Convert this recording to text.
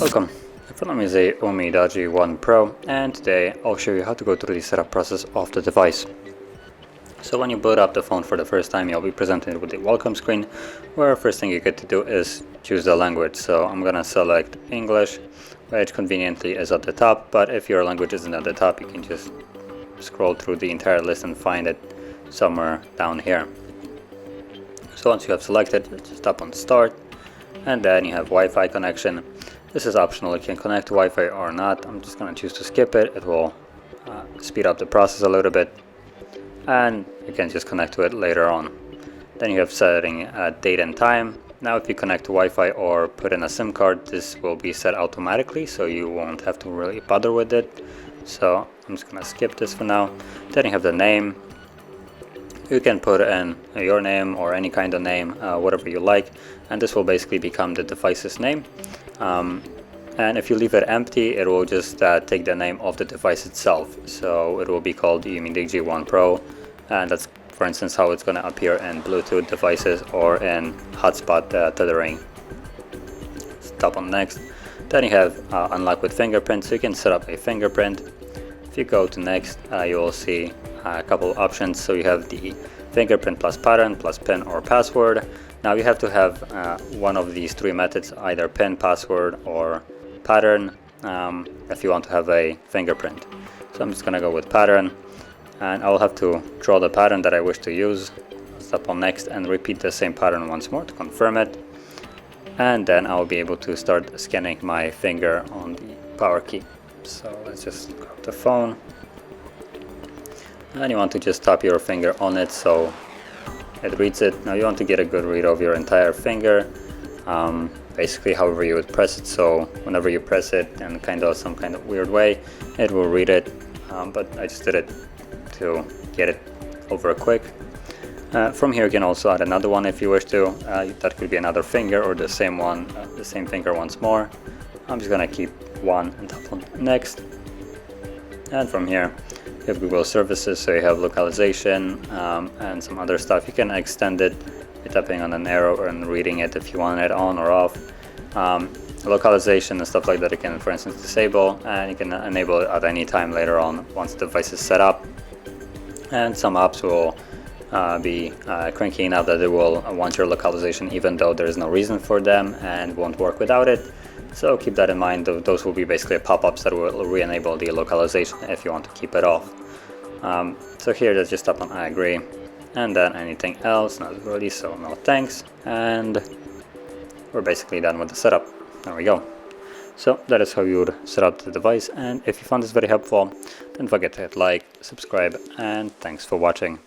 Welcome. In front of me is a Xiaomi Daji 1 Pro, and today I'll show you how to go through the setup process of the device. So when you boot up the phone for the first time, you'll be presented with the welcome screen, where first thing you get to do is choose the language. So I'm gonna select English, which conveniently is at the top, but if your language isn't at the top, you can just scroll through the entire list and find it somewhere down here. So once you have selected, just tap on Start, and then you have Wi-Fi connection. This is optional, you can connect to Wi-Fi or not. I'm just going to choose to skip it. It will speed up the process a little bit, and you can just connect to it later on. Then you have setting date and time. Now if you connect to Wi-Fi or put in a SIM card, this will be set automatically, so you won't have to really bother with it. So I'm just going to skip this for now. Then you have the name. You can put in your name or any kind of name, whatever you like, and this will basically become the device's name. And if you leave it empty, it will just take the name of the device itself. So it will be called Xiaomi Daji 1 Pro, and that's, for instance, how it's going to appear in Bluetooth devices or in hotspot tethering. Tap on Next. Then you have Unlock with Fingerprint, so you can set up a fingerprint. If you go to Next, you will see a couple of options. So you have the fingerprint plus pattern plus PIN or password. Now you have to have one of these three methods, either PIN, password, or pattern, if you want to have a fingerprint. So I'm just going to go with pattern, and I'll have to draw the pattern that I wish to use. Tap on Next and repeat the same pattern once more to confirm it. And then I'll be able to start scanning my finger on the power key. So let's just grab the phone. And you want to just tap your finger on it so it reads it. Now you want to get a good read of your entire finger, basically however you would press it. So whenever you press it in some kind of weird way, it will read it, but I just did it to get it over quick. From here you can also add another one if you wish to. That could be another finger or the same one, the same finger once more. I'm just gonna keep one and tap on Next. And from here you have Google services, so you have localization and some other stuff. You can extend it by tapping on an arrow and reading it if you want it on or off. Localization and stuff like that you can, for instance, disable, and you can enable it at any time later on once the device is set up. And some apps will be cranky enough that they will want your localization even though there is no reason for them and won't work without it. So keep that in mind. Those will be basically pop-ups that will re-enable the localization if you want to keep it off. So here just tap on I agree, and then anything else, not really, so no thanks, and we're basically done with the setup. There we go. So that is how you would set up the device, and if you found this very helpful, don't forget to hit like, subscribe, and thanks for watching.